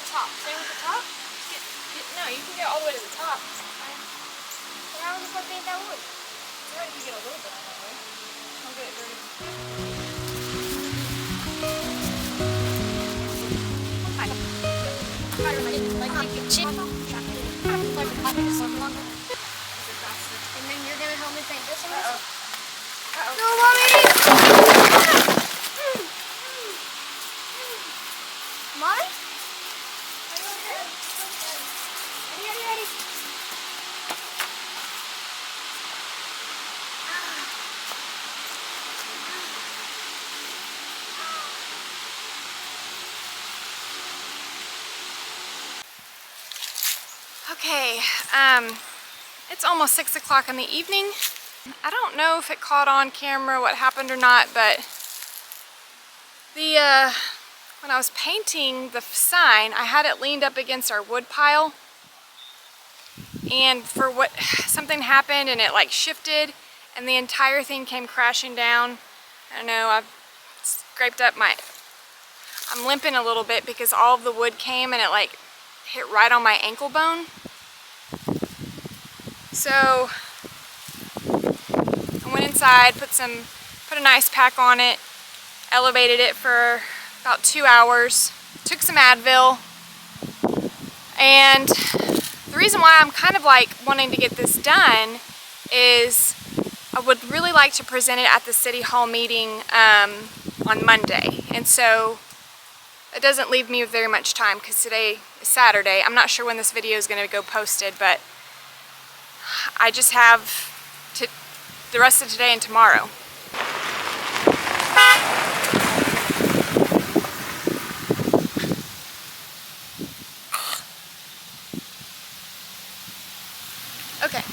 the top. Stay with the top? No, you can get all the way to the top. But how are we supposed to paint that wood? It's alright if you get a little bit on that wood. Don't get it dirty. And then you're gonna help me paint this one? No, Mommy! Mommy? Ready. Okay, it's almost 6 o'clock in the evening. I don't know if it caught on camera what happened or not, but when I was painting the sign, I had it leaned up against our wood pile, and something happened and it like shifted and the entire thing came crashing down. I don't know, I've scraped up I'm limping a little bit because all of the wood came and it like hit right on my ankle bone. So I went inside, put an ice pack on it, elevated it for about 2 hours, took some Advil, and the reason why I'm kind of like wanting to get this done is I would really like to present it at the City Hall meeting on Monday, and so it doesn't leave me with very much time because today is Saturday. I'm not sure when this video is going to go posted, but I just have the rest of today and tomorrow. Okay,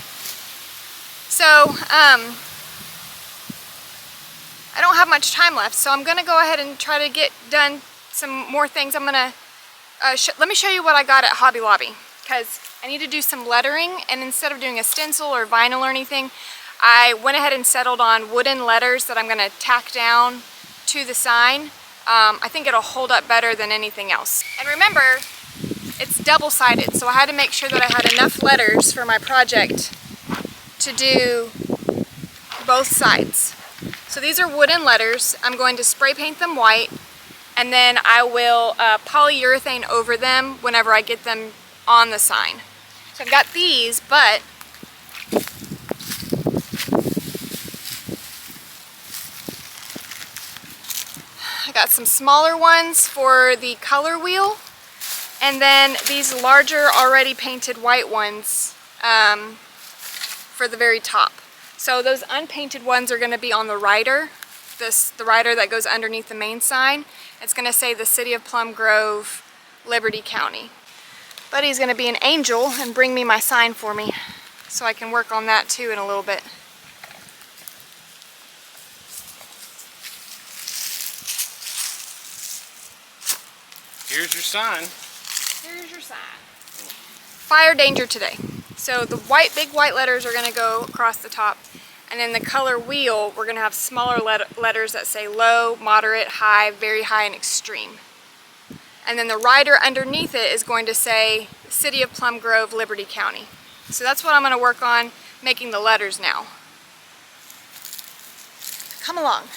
so I don't have much time left, so I'm gonna go ahead and try to get done some more things. I'm gonna let me show you what I got at Hobby Lobby, because I need to do some lettering, and instead of doing a stencil or vinyl or anything, I went ahead and settled on wooden letters that I'm gonna tack down to the sign. I think it'll hold up better than anything else. And remember, it's double-sided, so I had to make sure that I had enough letters for my project to do both sides. So these are wooden letters. I'm going to spray paint them white, and then I will polyurethane over them whenever I get them on the sign. So I've got these, but I got some smaller ones for the color wheel, and then these larger already painted white ones for the very top. So those unpainted ones are going to be on the rider, the rider that goes underneath the main sign. It's going to say the City of Plum Grove, Liberty County. Buddy's going to be an angel and bring me my sign for me, so I can work on that too in a little bit. Here's your sign. Here's your sign. Fire danger today. So the big white letters are going to go across the top, and then the color wheel, we're going to have smaller letters that say low, moderate, high, very high, and extreme. And then the rider underneath it is going to say City of Plum Grove, Liberty County. So that's what I'm going to work on, making the letters now. Come along. You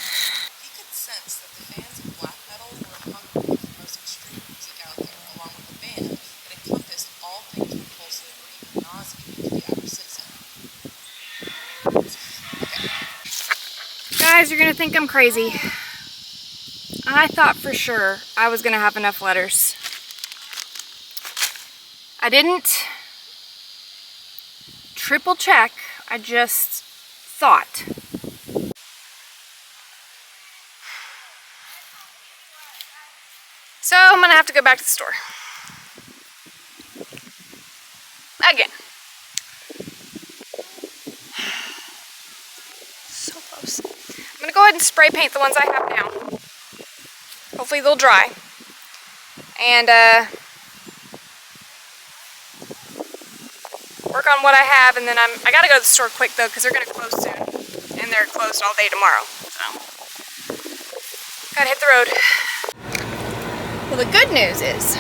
could sense that the fans of black metal were hungry for the most extreme music out there, along with a band that encompassed all things repulsive or even nauseating to the average citizen. Okay. Guys, you're going to think I'm crazy. I thought for sure I was going to have enough letters. I didn't triple check, I just thought. So I'm going to have to go back to the store. Again. So close. I'm going to go ahead and spray paint the ones I have now. Hopefully they'll dry. And work on what I have, and then I gotta go to the store quick though, because they're gonna close soon. And they're closed all day tomorrow. So gotta hit the road. Well, the good news is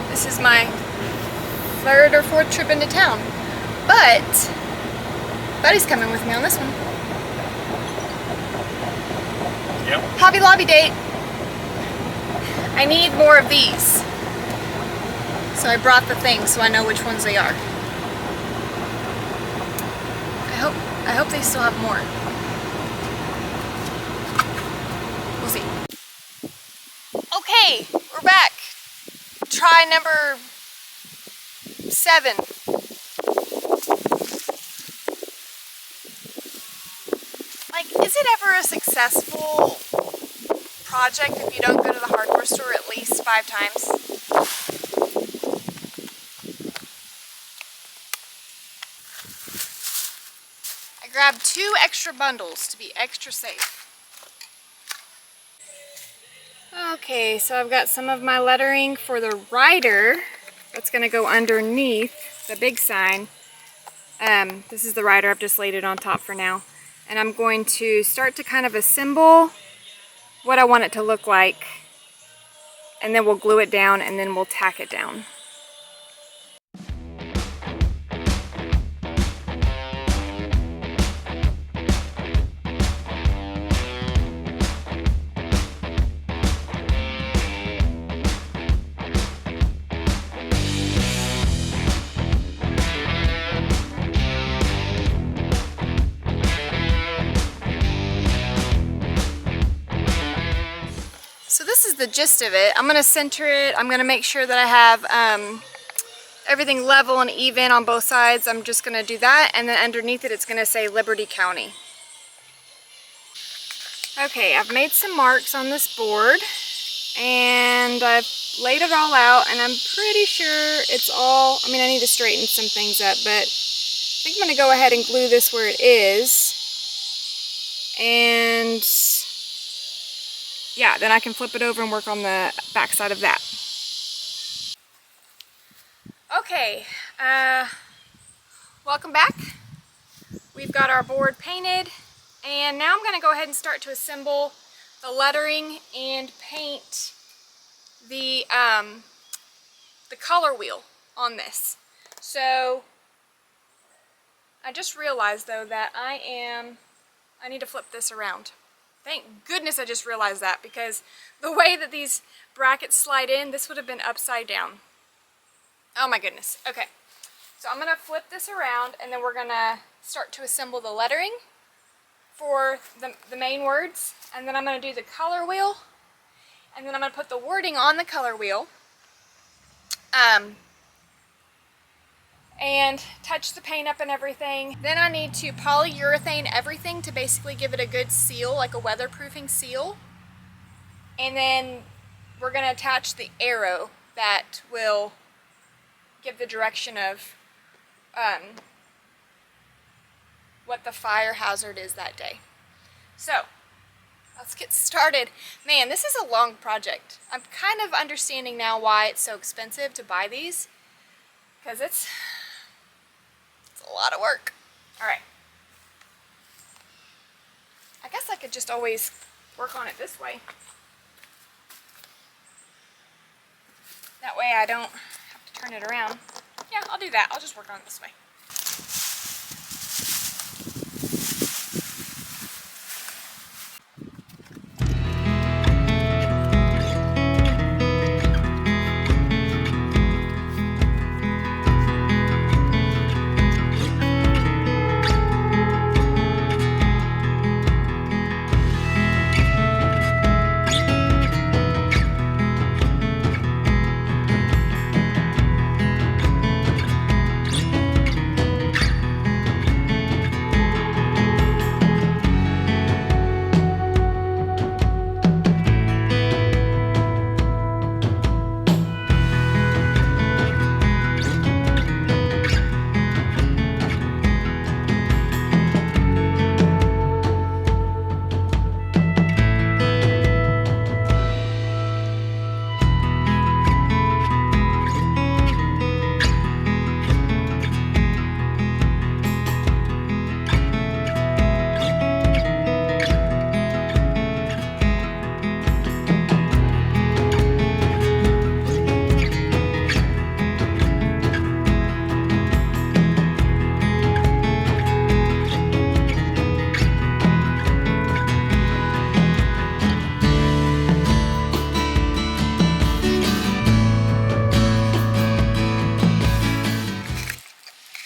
this is my third or fourth trip into town. But Buddy's coming with me on this one. Yep. Hobby Lobby date. I need more of these. So I brought the things so I know which ones they are. I hope they still have more. We'll see. Okay, we're back. Try number 7. Like, is it ever a successful project if you don't go to the hardware store at least 5 times? I grabbed 2 extra bundles to be extra safe. Okay, so I've got some of my lettering for the rider that's going to go underneath the big sign. This is the rider. I've just laid it on top for now. And I'm going to start to kind of assemble what I want it to look like. And then we'll glue it down and then we'll tack it down. So this is the gist of it. I'm going to center it. I'm going to make sure that I have everything level and even on both sides. I'm just going to do that, and then underneath it, it's going to say Liberty County. Okay, I've made some marks on this board, and I've laid it all out, and I'm pretty sure it's all, I mean, I need to straighten some things up, but I think I'm going to go ahead and glue this where it is, and yeah, then I can flip it over and work on the back side of that. Okay, welcome back. We've got our board painted, and now I'm going to go ahead and start to assemble the lettering and paint the color wheel on this. So I just realized though that I need to flip this around. Thank goodness I just realized that, because the way that these brackets slide in, this would have been upside down. Oh my goodness. Okay, so I'm going to flip this around, and then we're going to start to assemble the lettering for the main words, and then I'm going to do the color wheel, and then I'm going to put the wording on the color wheel, and touch the paint up and everything. Then I need to polyurethane everything to basically give it a good seal, like a weatherproofing seal. And then we're going to attach the arrow that will give the direction of what the fire hazard is that day. So let's get started. Man, this is a long project. I'm kind of understanding now why it's so expensive to buy these, because it's a lot of work. All right. I guess I could just always work on it this way. That way I don't have to turn it around. Yeah, I'll do that. I'll just work on it this way.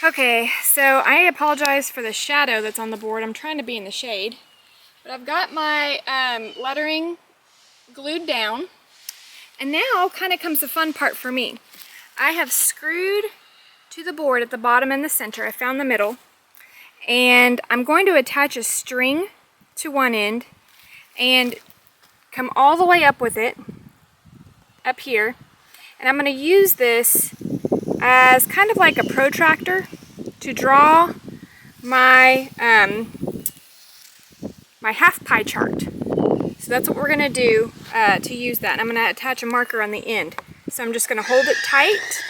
Okay, so I apologize for the shadow that's on the board. I'm trying to be in the shade. But I've got my lettering glued down. And now kind of comes the fun part for me. I have screwed to the board at the bottom and the center. I found the middle. And I'm going to attach a string to one end and come all the way up with it, up here. And I'm going to use this as kind of like a protractor to draw my my half pie chart. So that's what we're going to do to use that. And I'm going to attach a marker on the end. So I'm just going to hold it tight.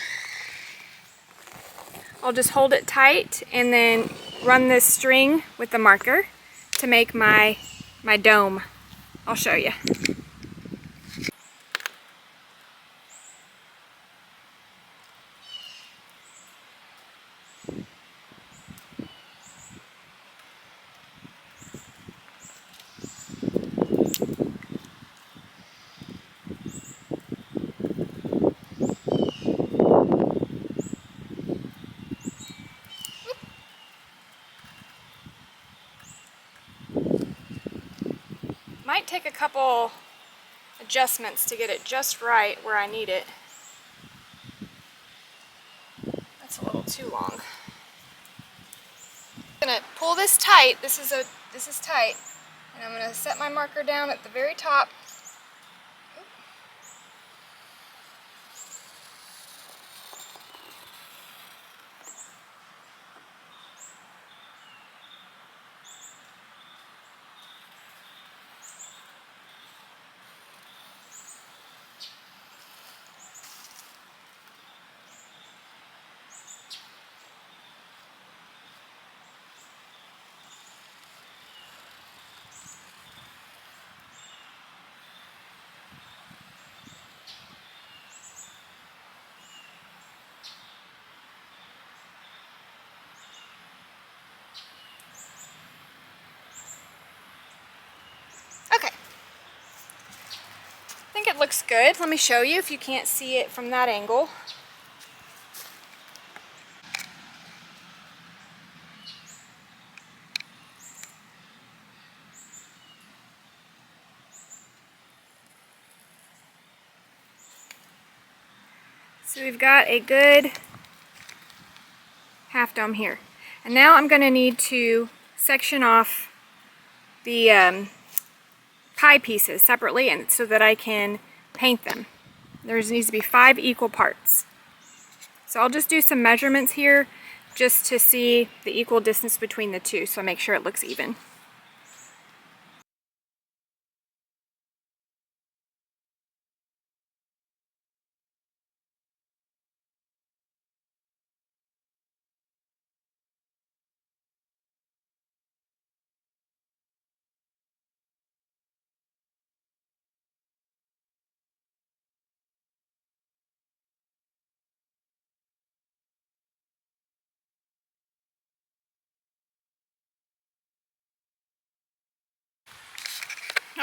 I'll just hold it tight and then run this string with the marker to make my dome. I'll show you. Might take a couple adjustments to get it just right where I need it. That's a little too long. I'm gonna pull this tight. This is tight, and I'm gonna set my marker down at the very top. Okay. I think it looks good. Let me show you if you can't see it from that angle. So we've got a good half dome here. And now I'm going to need to section off the pie pieces separately and so that I can paint them. There needs to be 5 equal parts. So I'll just do some measurements here just to see the equal distance between the two, so I make sure it looks even.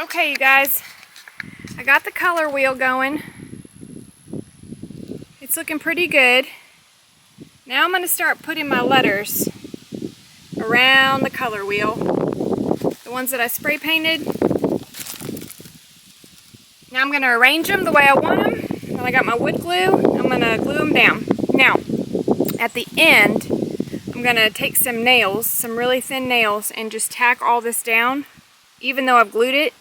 Okay, you guys, I got the color wheel going. It's looking pretty good. Now I'm going to start putting my letters around the color wheel. The ones that I spray painted. Now I'm going to arrange them the way I want them. Then I got my wood glue. I'm going to glue them down. Now, at the end, I'm going to take some nails, some really thin nails, and just tack all this down, even though I've glued it,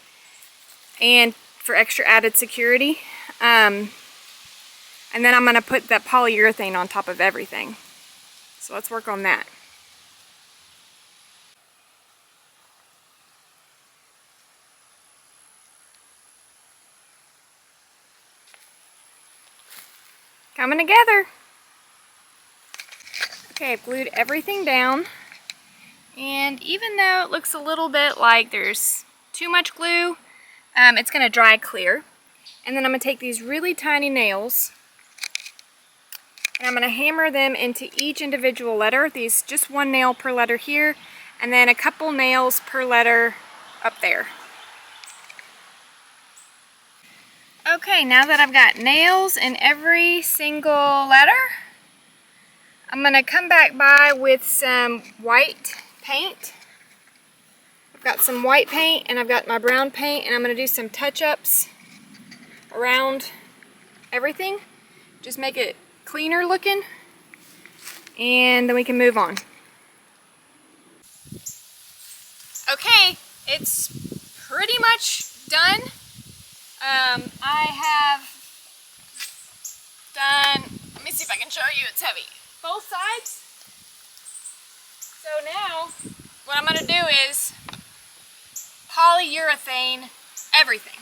and for extra added security. And then I'm going to put that polyurethane on top of everything. So let's work on that. Coming together. Okay, I've glued everything down. And even though it looks a little bit like there's too much glue, it's going to dry clear. And then I'm going to take these really tiny nails and I'm going to hammer them into each individual letter. These just 1 nail per letter here, and then a couple nails per letter up there. Okay, now that I've got nails in every single letter, I'm gonna come back by with some white paint. I've got some white paint and I've got my brown paint, and I'm gonna do some touch-ups around everything. Just make it cleaner looking, and then we can move on. Okay, it's pretty much done. I have done, let me see if I can show you, it's heavy. Both sides. So now, what I'm gonna do is polyurethane everything.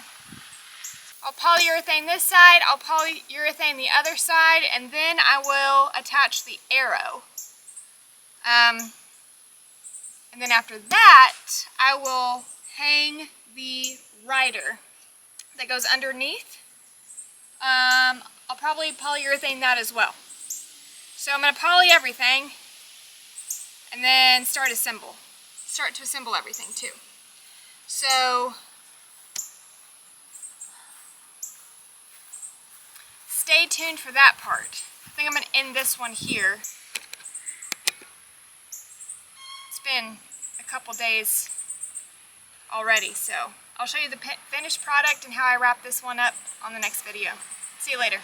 I'll polyurethane this side, I'll polyurethane the other side, and then I will attach the arrow. And then after that, I will hang the rider that goes underneath. I'll probably polyurethane that as well. So I'm going to poly everything and then start to assemble everything too. So stay tuned for that part. I think I'm going to end this one here. It's been a couple days already, so I'll show you the finished product and how I wrap this one up on the next video. See you later.